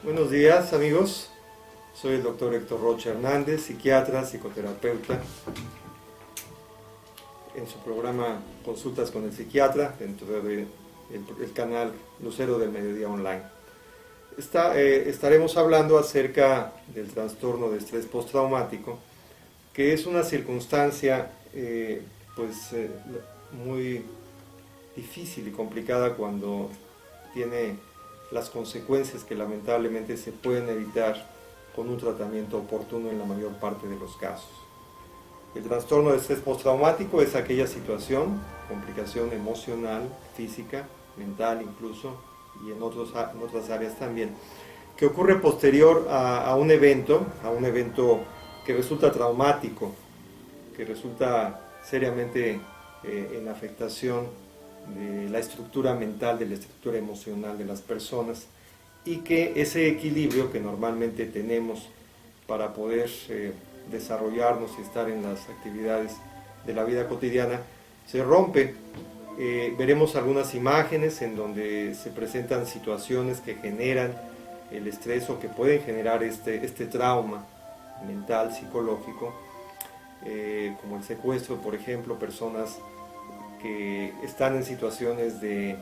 Buenos días, amigos. Soy el doctor Héctor Rocha Hernández, psiquiatra, psicoterapeuta. En su programa Consultas con el Psiquiatra, dentro del canal Lucero del Mediodía Online. Estaremos hablando acerca del trastorno de estrés postraumático, que es una circunstancia muy difícil y complicada cuando tiene las consecuencias que lamentablemente se pueden evitar con un tratamiento oportuno en la mayor parte de los casos. El trastorno de estrés postraumático es aquella situación, complicación emocional, física, mental incluso, y en otras áreas también, que ocurre posterior a un evento que resulta traumático, que resulta seriamente en afectación de la estructura mental, de la estructura emocional de las personas, y que ese equilibrio que normalmente tenemos para poder desarrollarnos y estar en las actividades de la vida cotidiana se rompe. Veremos algunas imágenes en donde se presentan situaciones que generan el estrés o que pueden generar este trauma mental, psicológico, como el secuestro, por ejemplo, personas que están en situaciones de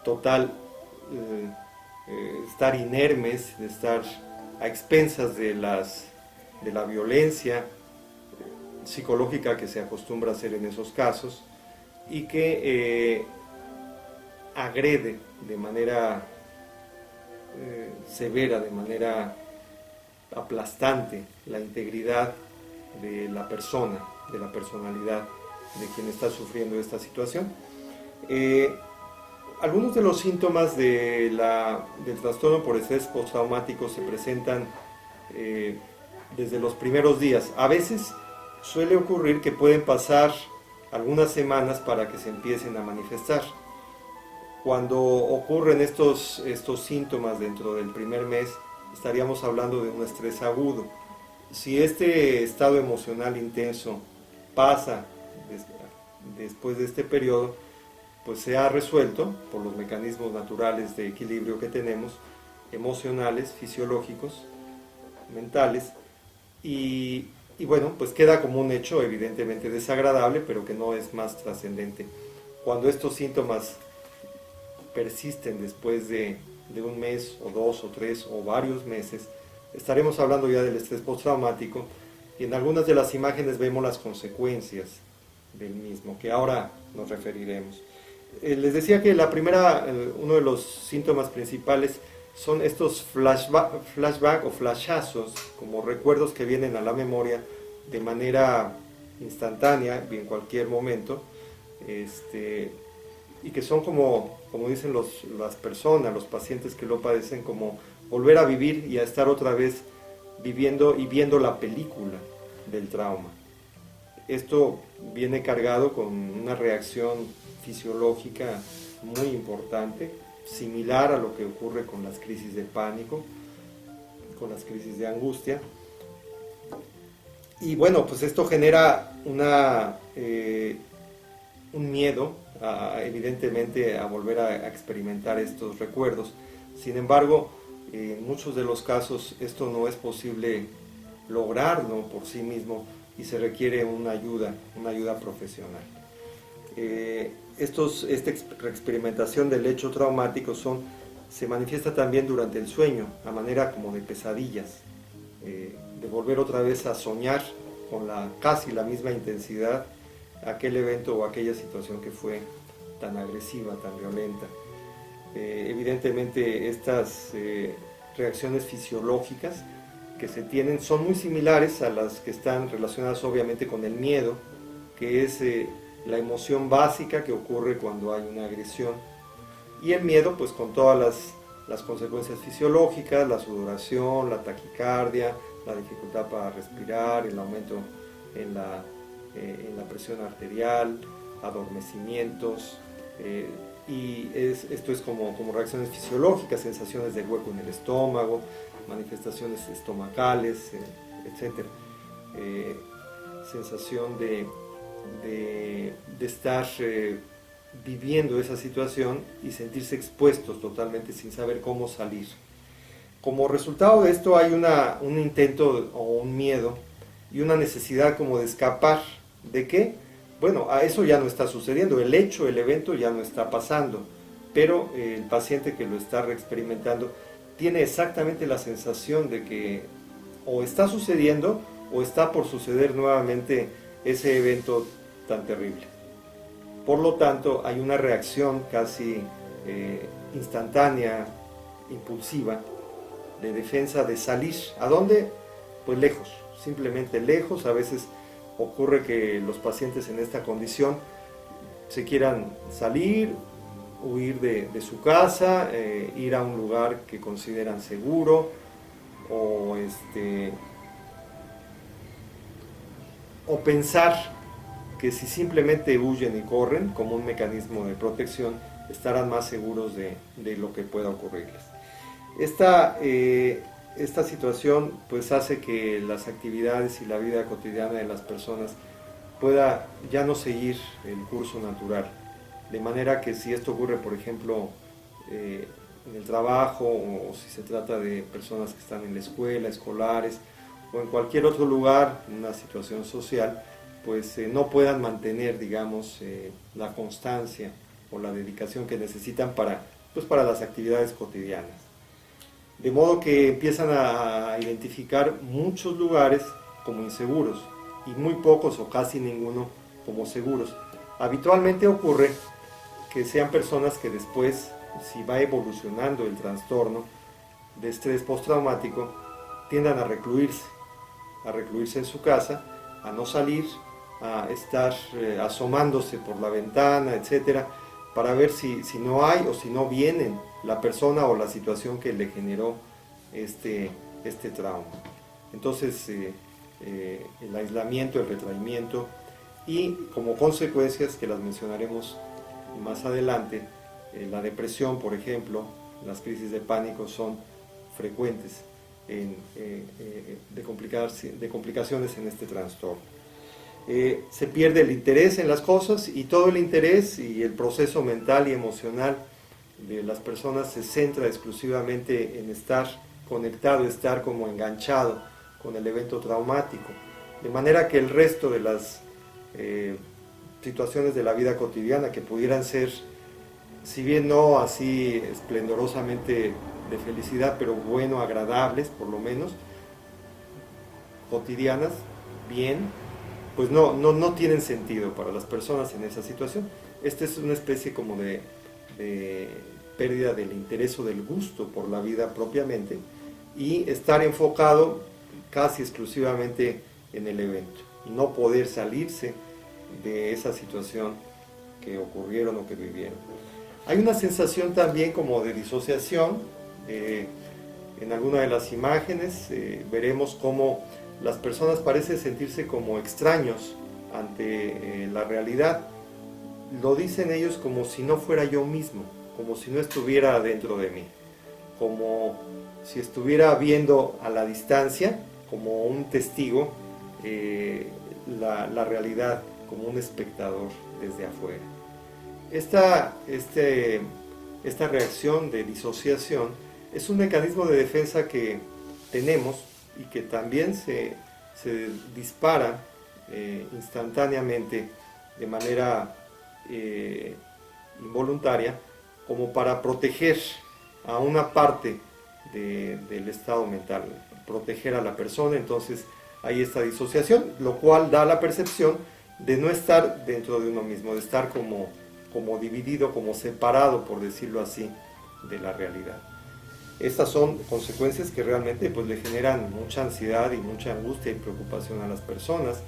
total estar inermes, de estar a expensas de la violencia psicológica que se acostumbra a hacer en esos casos y que agrede de manera severa, de manera aplastante la integridad de la persona, de la personalidad de quien está sufriendo esta situación. Algunos de los síntomas del trastorno por estrés postraumático se presentan desde los primeros días. A veces suele ocurrir que pueden pasar algunas semanas para que se empiecen a manifestar. Cuando ocurren estos síntomas dentro del primer mes, estaríamos hablando de un estrés agudo. Si este estado emocional intenso pasa después de este periodo, pues se ha resuelto por los mecanismos naturales de equilibrio que tenemos, emocionales, fisiológicos, mentales, y bueno, pues queda como un hecho evidentemente desagradable, pero que no es más trascendente. Cuando estos síntomas persisten después de un mes o 2 o 3 o varios meses, estaremos hablando ya del estrés postraumático, y en algunas de las imágenes vemos las consecuencias del mismo, que ahora nos referiremos. Les decía que uno de los síntomas principales son estos flashback o flashazos, como recuerdos que vienen a la memoria de manera instantánea y en cualquier momento, y que son como dicen las personas, los pacientes que lo padecen, como volver a vivir y a estar otra vez viviendo y viendo la película del trauma. Esto viene cargado con una reacción fisiológica muy importante, similar a lo que ocurre con las crisis de pánico, con las crisis de angustia. Y bueno, pues esto genera un miedo, evidentemente, a volver a experimentar estos recuerdos. Sin embargo, en muchos de los casos esto no es posible lograrlo por sí mismo y se requiere una ayuda profesional. Esta experimentación del hecho traumático se manifiesta también durante el sueño, a manera como de pesadillas, de volver otra vez a soñar con casi la misma intensidad aquel evento o aquella situación que fue tan agresiva, tan violenta. Evidentemente estas reacciones fisiológicas que se tienen son muy similares a las que están relacionadas obviamente con el miedo, que es la emoción básica que ocurre cuando hay una agresión, y el miedo pues con todas las consecuencias fisiológicas, la sudoración, la taquicardia, la dificultad para respirar, el aumento en la presión arterial, adormecimientos, y esto es como reacciones fisiológicas, sensaciones de hueco en el estómago, manifestaciones estomacales, etc. Sensación de estar viviendo esa situación y sentirse expuestos totalmente sin saber cómo salir. Como resultado de esto hay un intento o un miedo y una necesidad como de escapar. ¿De qué? Bueno, a eso ya no está sucediendo, el hecho, el evento ya no está pasando, pero el paciente que lo está experimentando tiene exactamente la sensación de que o está sucediendo o está por suceder nuevamente ese evento tan terrible. Por lo tanto, hay una reacción casi instantánea, impulsiva, de defensa de salir. ¿A dónde? Pues lejos, simplemente lejos. A veces ocurre que los pacientes en esta condición se quieran salir, huir de su casa, ir a un lugar que consideran seguro, o, o pensar que si simplemente huyen y corren como un mecanismo de protección, estarán más seguros de lo que pueda ocurrirles. Esta situación pues hace que las actividades y la vida cotidiana de las personas pueda ya no seguir el curso natural. De manera que si esto ocurre, por ejemplo, en el trabajo, o si se trata de personas que están en la escuela, escolares, o en cualquier otro lugar, en una situación social, pues no puedan mantener, digamos, la constancia o la dedicación que necesitan para las actividades cotidianas. De modo que empiezan a identificar muchos lugares como inseguros y muy pocos o casi ninguno como seguros. Habitualmente ocurre que sean personas que después, si va evolucionando el trastorno de estrés postraumático, tiendan a recluirse en su casa, a no salir, a estar asomándose por la ventana, etcétera, para ver si no hay o si no vienen la persona o la situación que le generó este trauma. Entonces, el aislamiento, el retraimiento y como consecuencias que las mencionaremos más adelante, la depresión, por ejemplo, las crisis de pánico son frecuentes de complicaciones en este trastorno. Se pierde el interés en las cosas y todo el interés y el proceso mental y emocional de las personas se centra exclusivamente en estar conectado, estar como enganchado con el evento traumático, de manera que el resto de las situaciones de la vida cotidiana que pudieran ser, si bien no así esplendorosamente de felicidad, pero bueno, agradables por lo menos, cotidianas, bien, pues no tienen sentido para las personas en esa situación. Esta es una especie como de pérdida del interés o del gusto por la vida propiamente y estar enfocado casi exclusivamente en el evento y no poder salirse de esa situación que ocurrieron o que vivieron. Hay una sensación también como de disociación. En alguna de las imágenes veremos cómo las personas parecen sentirse como extraños ante la realidad. Lo dicen ellos como si no fuera yo mismo, como si no estuviera dentro de mí, como si estuviera viendo a la distancia, como un testigo, la realidad, como un espectador desde afuera. Esta reacción de disociación es un mecanismo de defensa que tenemos y que también se dispara instantáneamente de manera involuntaria, como para proteger a una parte del estado mental, proteger a la persona. Entonces hay esta disociación, lo cual da la percepción de no estar dentro de uno mismo, de estar como dividido, como separado, por decirlo así, de la realidad. Estas son consecuencias que realmente pues, le generan mucha ansiedad y mucha angustia y preocupación a las personas.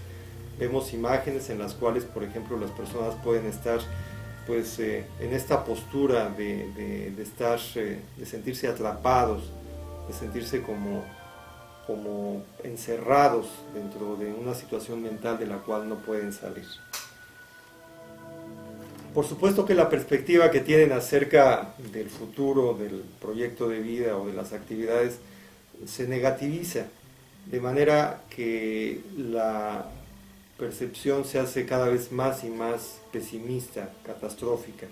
Vemos imágenes en las cuales, por ejemplo, las personas pueden estar pues, en esta postura de sentirse atrapados, de sentirse como encerrados dentro de una situación mental de la cual no pueden salir. Por supuesto que la perspectiva que tienen acerca del futuro, del proyecto de vida o de las actividades se negativiza, de manera que la percepción se hace cada vez más y más pesimista, catastrófica,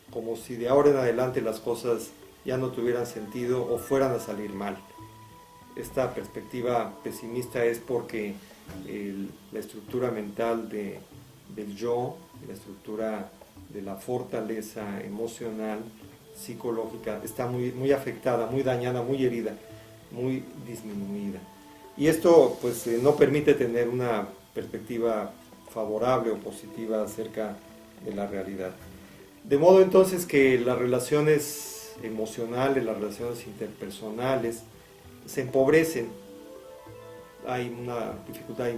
como si de ahora en adelante las cosas ya no tuvieran sentido o fueran a salir mal. Esta perspectiva pesimista es porque la estructura mental del yo, la estructura de la fortaleza emocional, psicológica, está muy afectada, muy dañada, muy herida, muy disminuida. Y esto pues no permite tener una perspectiva favorable o positiva acerca de la realidad. De modo entonces que las relaciones emocionales, las relaciones interpersonales se empobrecen. Hay una dificultad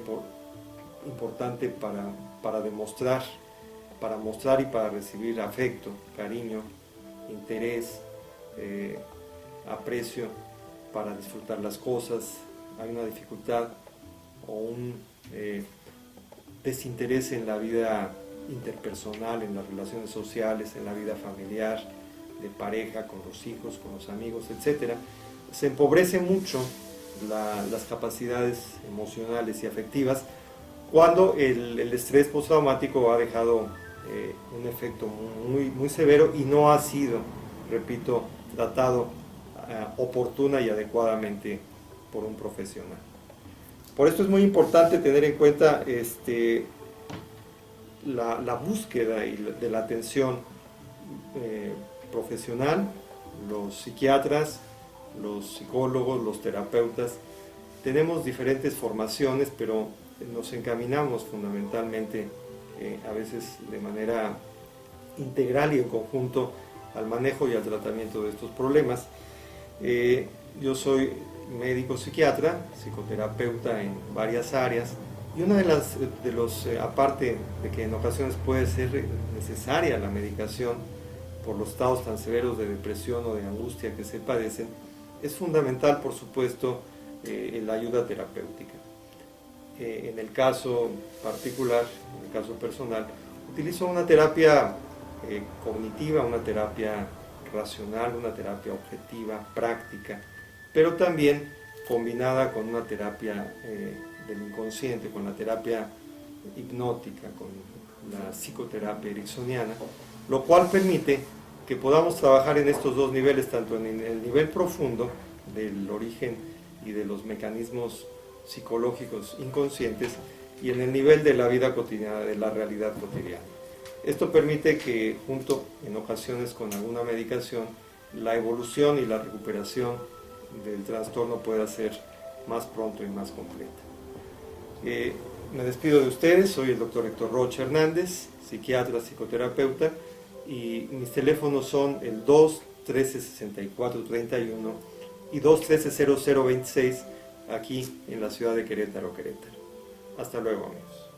importante para demostrar, para mostrar y para recibir afecto, cariño, interés, aprecio, para disfrutar las cosas. Hay una dificultad o un desinterés en la vida interpersonal, en las relaciones sociales, en la vida familiar, de pareja, con los hijos, con los amigos, etc. Se empobrece mucho las capacidades emocionales y afectivas cuando el estrés postraumático ha dejado un efecto muy severo y no ha sido, repito, tratado oportuna y adecuadamente por un profesional. Por esto es muy importante tener en cuenta la búsqueda de la atención profesional. Los psiquiatras, los psicólogos, los terapeutas, tenemos diferentes formaciones, pero nos encaminamos fundamentalmente, a veces de manera integral y en conjunto, al manejo y al tratamiento de estos problemas. Yo soy médico psiquiatra, psicoterapeuta en varias áreas, y una aparte de que en ocasiones puede ser necesaria la medicación por los estados tan severos de depresión o de angustia que se padecen, es fundamental, por supuesto, la ayuda terapéutica. En el caso particular, en el caso personal, utilizo una terapia cognitiva, una terapia racional, una terapia objetiva, práctica, pero también combinada con una terapia del inconsciente, con la terapia hipnótica, con la psicoterapia ericksoniana, lo cual permite que podamos trabajar en estos dos niveles, tanto en el nivel profundo del origen y de los mecanismos psicológicos inconscientes, y en el nivel de la vida cotidiana, de la realidad cotidiana. Esto permite que, junto en ocasiones con alguna medicación, la evolución y la recuperación del trastorno pueda ser más pronto y más completa. Me despido de ustedes, soy el doctor Héctor Rocha Hernández, psiquiatra, psicoterapeuta, y mis teléfonos son el 2-13-64-31 y 2-13-0026, aquí en la ciudad de Querétaro, Querétaro. Hasta luego, amigos.